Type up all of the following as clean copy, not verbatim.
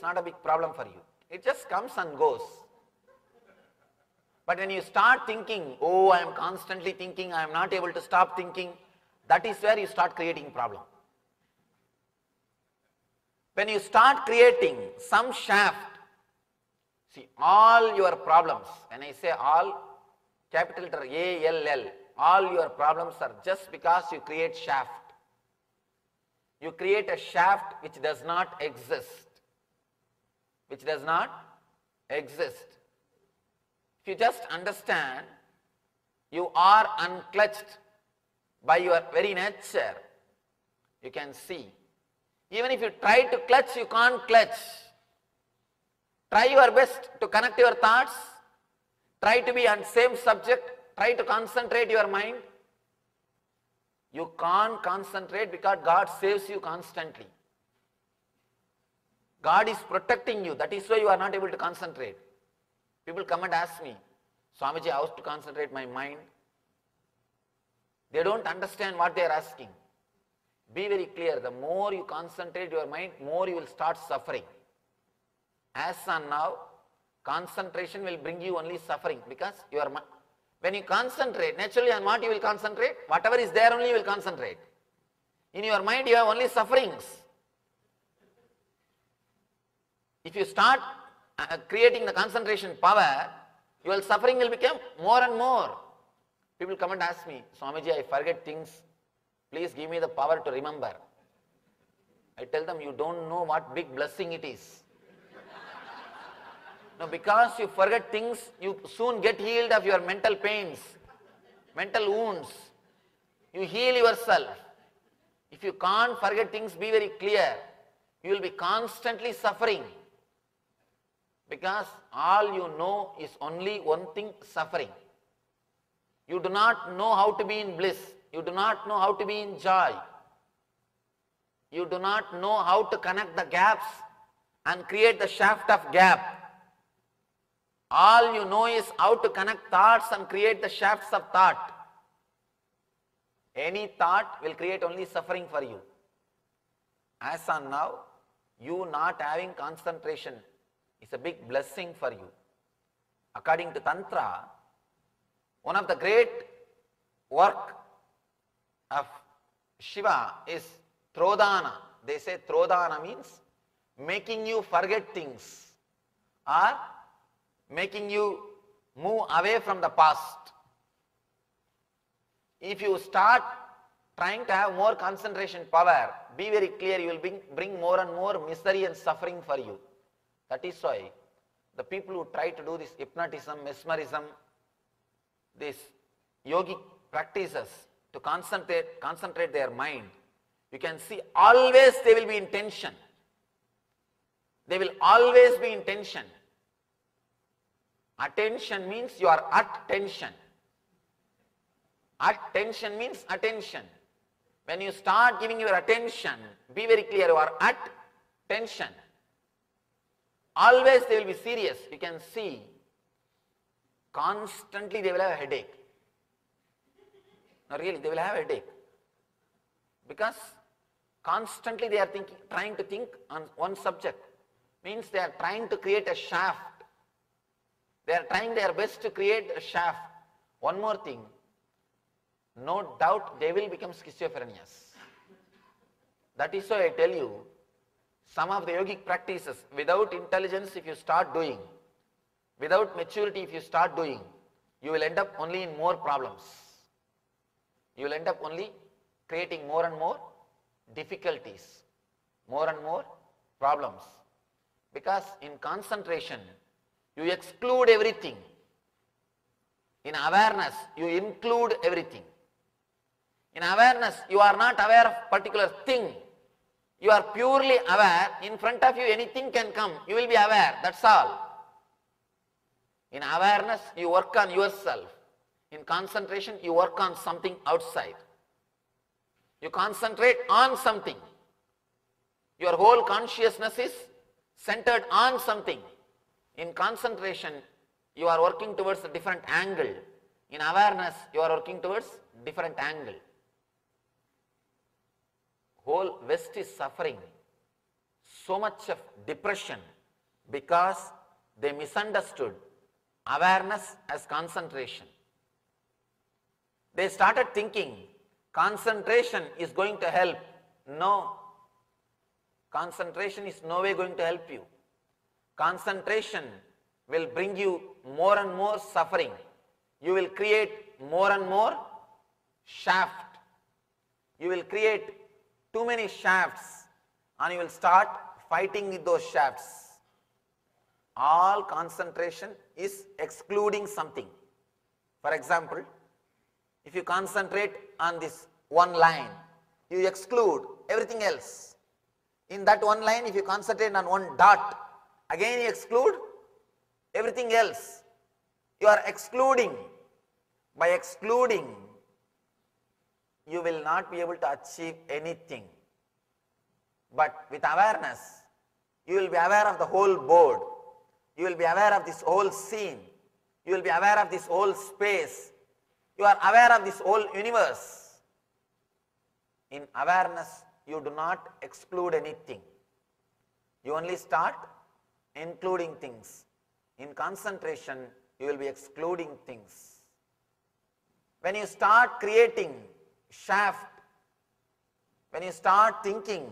not a big problem for you. It just comes and goes. But when you start thinking, oh, I am constantly thinking, I am not able to stop thinking, that is where you start creating problem. When you start creating some shaft, see, all your problems, when I say all, capital letter A-L-L, all your problems are just because you create shaft. You create a shaft which does not exist. Which does not exist. If you just understand, you are unclutched by your very nature, you can see. Even if you try to clutch, you can't clutch. Try your best to connect your thoughts. Try to be on same subject. Try to concentrate your mind. You can't concentrate because God saves you constantly. God is protecting you. That is why you are not able to concentrate. People come and ask me, Swamiji, how to concentrate my mind? They don't understand what they are asking. Be very clear. The more you concentrate your mind, more you will start suffering. As on now, concentration will bring you only suffering because when you concentrate, naturally on what you will concentrate? Whatever is there only you will concentrate. In your mind you have only sufferings. If you start creating the concentration power, your suffering will become more and more. People come and ask me, Swamiji, I forget things. Please give me the power to remember. I tell them, you don't know what big blessing it is. No, because you forget things, you soon get healed of your mental pains, mental wounds. You heal yourself. If you can't forget things, be very clear. You will be constantly suffering. Because all you know is only one thing, suffering. You do not know how to be in bliss. You do not know how to be in joy. You do not know how to connect the gaps and create the shaft of gap. All you know is how to connect thoughts and create the shafts of thought. Any thought will create only suffering for you. As on now, you not having concentration is a big blessing for you. According to Tantra, one of the great work of Shiva is Trodana. They say Trodana means making you forget things or making you move away from the past. If you start trying to have more concentration power, be very clear, you will bring more and more misery and suffering for you. That is why the people who try to do this hypnotism, mesmerism, these yogic practices to concentrate their mind, you can see always they will be in tension. They will always be in tension. Attention means you are at tension. At tension means attention. When you start giving your attention, be very clear, you are at tension. Always they will be serious. You can see constantly they will have a headache. No, really, they will have a headache. Because constantly they are trying to think on one subject. Means they are trying to create a shaft. They are trying their best to create a shaft. One more thing, no doubt they will become schizophrenics. That is why I tell you, some of the yogic practices, without intelligence if you start doing, without maturity if you start doing, you will end up only in more problems. You will end up only creating more and more difficulties, more and more problems. Because in concentration, you exclude everything. In awareness, you include everything. In awareness, you are not aware of particular thing. You are purely aware. In front of you, anything can come. You will be aware. That's all. In awareness, you work on yourself. In concentration, you work on something outside. You concentrate on something. Your whole consciousness is centered on something. In concentration, you are working towards a different angle. In awareness, you are working towards different angle. Whole West is suffering. So much of depression, Because they misunderstood awareness as concentration. They started thinking concentration is going to help. No. Concentration is no way going to help you. Concentration will bring you more and more suffering. You will create more and more shaft. You will create too many shafts and you will start fighting with those shafts. All concentration is excluding something. For example, if you concentrate on this one line, you exclude everything else. In that one line, if you concentrate on one dot, again you exclude everything else. You are excluding. By excluding, you will not be able to achieve anything. But with awareness, you will be aware of the whole board. You will be aware of this whole scene. You will be aware of this whole space. You are aware of this whole universe. In awareness, you do not exclude anything. You only start including things. In concentration, you will be excluding things. When you start creating shaft, when you start thinking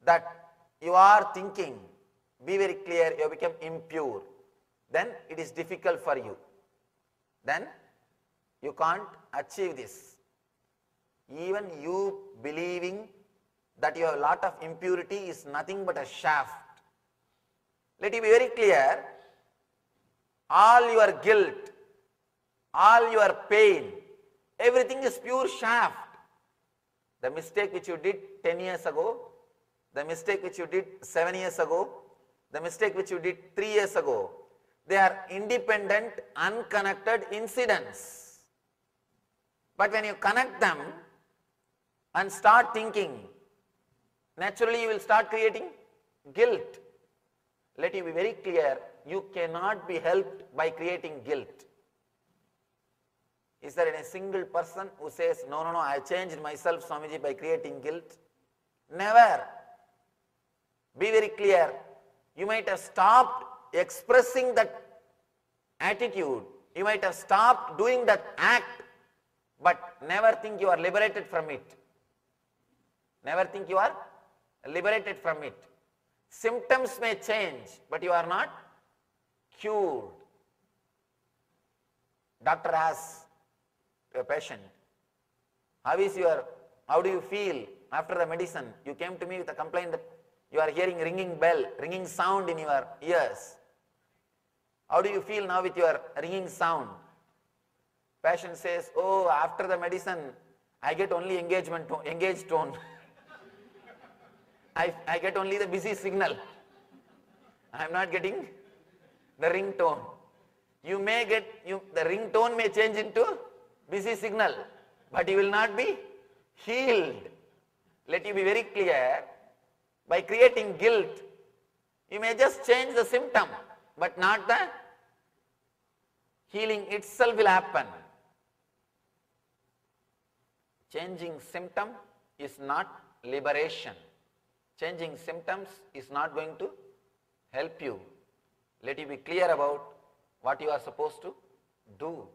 that you are thinking, be very clear, you become impure. Then it is difficult for you. Then you can't achieve this. Even you believing that you have a lot of impurity is nothing but a shaft. Let it be very clear, all your guilt, all your pain, everything is pure shaft. The mistake which you did 10 years ago, the mistake which you did 7 years ago, the mistake which you did 3 years ago, they are independent, unconnected incidents. But when you connect them and start thinking, naturally you will start creating guilt. Let you be very clear, you cannot be helped by creating guilt. Is there any single person who says, no, I changed myself, Swamiji, by creating guilt? Never. Be very clear. You might have stopped expressing that attitude. You might have stopped doing that act, but never think you are liberated from it. Never think you are liberated from it. Symptoms may change, but you are not cured. Doctor asks to a patient, how do you feel after the medicine? You came to me with a complaint that you are hearing ringing bell, ringing sound in your ears. How do you feel now with your ringing sound? Patient says, oh, after the medicine, I get only engaged tone. I get only the busy signal. I am not getting the ring tone. You may get, the ring tone may change into busy signal, but you will not be healed. Let you be very clear, by creating guilt, you may just change the symptom, but not the healing itself will happen. Changing symptom is not liberation. Changing symptoms is not going to help you. Let you be clear about what you are supposed to do.